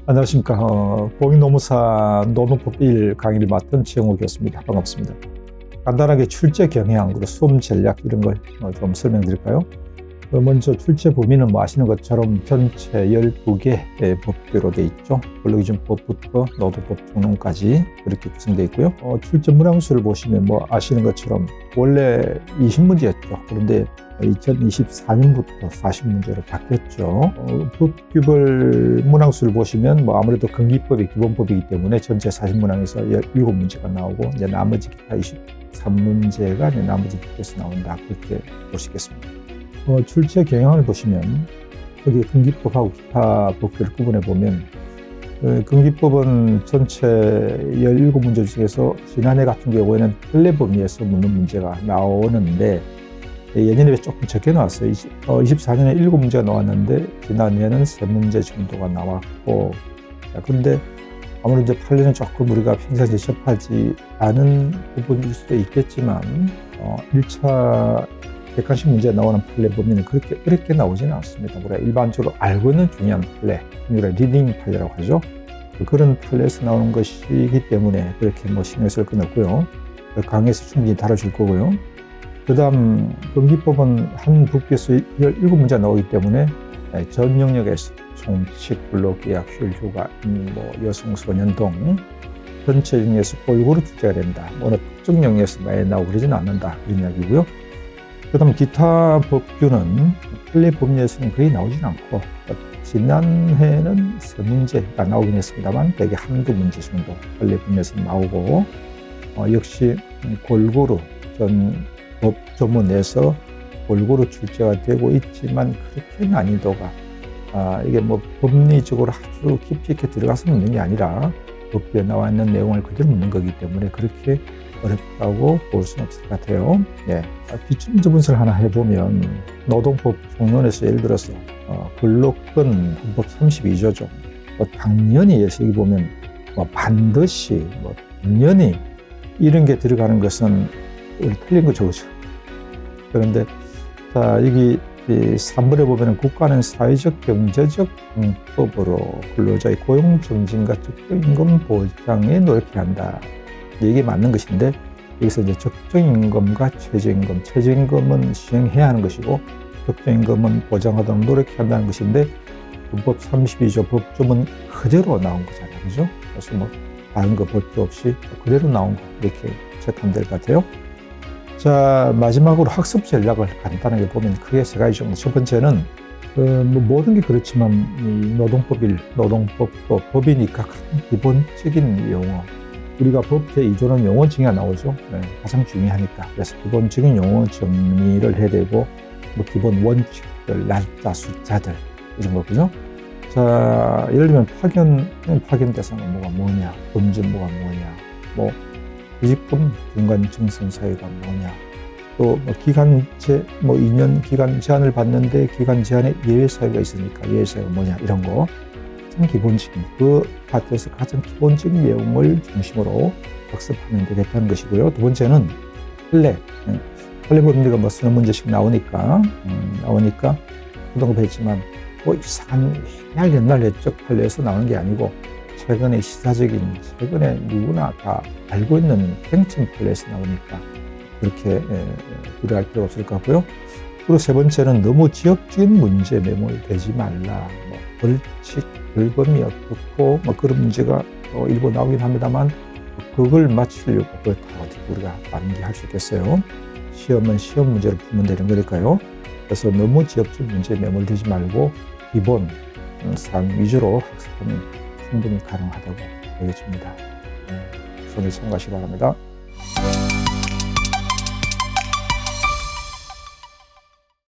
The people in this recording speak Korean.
안녕하십니까. 공인노무사 노동법 1 강의를 맡은 지영호 교수입니다. 반갑습니다. 간단하게 출제 경향, 그리고 수험 전략 이런 걸 좀 설명드릴까요? 먼저 출제 범위는 뭐 아시는 것처럼 전체 12개의 법규로 되어 있죠. 근로기준법부터 노동법 종론까지 그렇게 구성되어 있고요. 출제 문항수를 보시면 뭐 아시는 것처럼 원래 20문제였죠. 그런데 2024년부터 40문제로 바뀌었죠. 법규별 문항수를 보시면 뭐 아무래도 근기법이 기본법이기 때문에 전체 40문항에서 17문제가 나오고 이제 나머지 기타 23문제가 이제 나머지 법규에서 나온다, 그렇게 볼 수 있겠습니다. 출제 경향을 보시면 여기 근기법하고 기타 법규를 구분해 보면 근기법은 전체 17문제 중에서 지난해 같은 경우에는 판례 범위에서 묻는 문제가 나오는데 예년에 조금 적게 나왔어요. 24년에 7문제가 나왔는데 지난해에는 3문제 정도가 나왔고, 그런데 아무래도 이제 판례는 조금 우리가 평상시에 접하지 않은 부분일 수도 있겠지만 1차 객관식 문제에 나오는 판례 범위는 그렇게 어렵게 나오지는 않습니다. 우리가 일반적으로 알고 있는 중요한 판례, 우리가 리딩 판례라고 하죠. 그런 판례에서 나오는 것이기 때문에 그렇게 뭐 신경 쓸 건 없고요. 강의에서 충분히 다뤄줄 거고요. 그 다음 근기법은 한 법규에서 17문제가 나오기 때문에 전 영역에서 총칙, 근로계약, 휴일휴가, 뭐 여성, 소년 등 전체 영역에서 골고루 출제가 된다. 어느 특정 영역에서 많이 나오고 그러지는 않는다, 이런 이야기고요. 그 다음 기타 법규는 판례 범위에서는 거의 나오진 않고, 지난해에는 3문제가 나오긴 했습니다만 대개 한두 문제 정도 판례 범위에서 나오고, 역시 골고루 전 법조문에서 골고루 출제가 되고 있지만 그렇게 난이도가 이게 뭐 법리적으로 아주 깊이 있게 들어가서 묻는 게 아니라 법규에 나와 있는 내용을 그대로 묻는 거기 때문에 그렇게 어렵다고 볼 수는 없을 것 같아요. 기출문제 분석을 하나 해보면 노동법 종론에서 예를 들어서 근로권 헌법 32조죠. 당연히 여기 보면 반드시 당연히 이런 게 들어가는 것은 우리 틀린 거 적으죠. 그런데 여기 3번에 보면 국가는 사회적 경제적 방법으로 근로자의 고용 증진과 적정임금 보장에 노력해야 한다. 이게 맞는 것인데 여기서 이제 적정임금과 최저임금, 최저임금은 시행해야 하는 것이고 적정임금은 보장하도록 노력해야 한다는 것인데 헌법 32조 법조문 그대로 나온 거잖아요, 그죠? 그래서 뭐 다른 거 볼 게 없이 그대로 나온 거 이렇게 체크하면 될 것 같아요. 자, 마지막으로 학습 전략을 간단하게 보면 크게 세 가지 정도. 첫 번째는 뭐 모든 게 그렇지만 이 노동법도 법이니까 기본적인 용어, 우리가 법 제2조는 용어 정의가 나오죠. 가장 중요하니까. 그래서 기본적인 용어 정리를 해야 되고, 뭐 기본 원칙들, 날짜, 숫자들 이런 거죠. 자, 예를 들면 파견 대상은 뭐냐, 범죄 뭐가 뭐냐, 뭐 구직금 중간 정선 사유가 뭐냐, 또 뭐 기간 2년 기간 제한을 받는데 기간 제한에 예외 사유가 있으니까 예외 사유가 뭐냐, 이런 거 가장 기본적인 그 파트에서 가장 기본적인 내용을 중심으로 학습하면 되겠다는 것이고요. 두 번째는 판례 범위가 뭐 서너 문제씩 나오니까 그동안 했지만 뭐 이상한 옛날 옛적 판례에서 나오는 게 아니고 최근에 시사적인, 최근에 누구나 다 알고 있는 팽층 판례에서 나오니까 그렇게 두려워할 필요가 없을 것 같고요. 그리고 세 번째는 너무 지역적인 문제에 매몰되지 말라. 뭐 벌칙, 벌금이 어떻고 뭐 그런 문제가 일부 나오긴 합니다만 그걸 맞추려고 그렇다고 우리가 만기할 수 있겠어요. 시험은 시험 문제로 풀면 되는 거니까요. 그래서 너무 지역적 문제에 매몰되지 말고 기본 사항 위주로 학습하면 충분히 가능하다고 보여집니다. 수업에 참고하시기 바랍니다.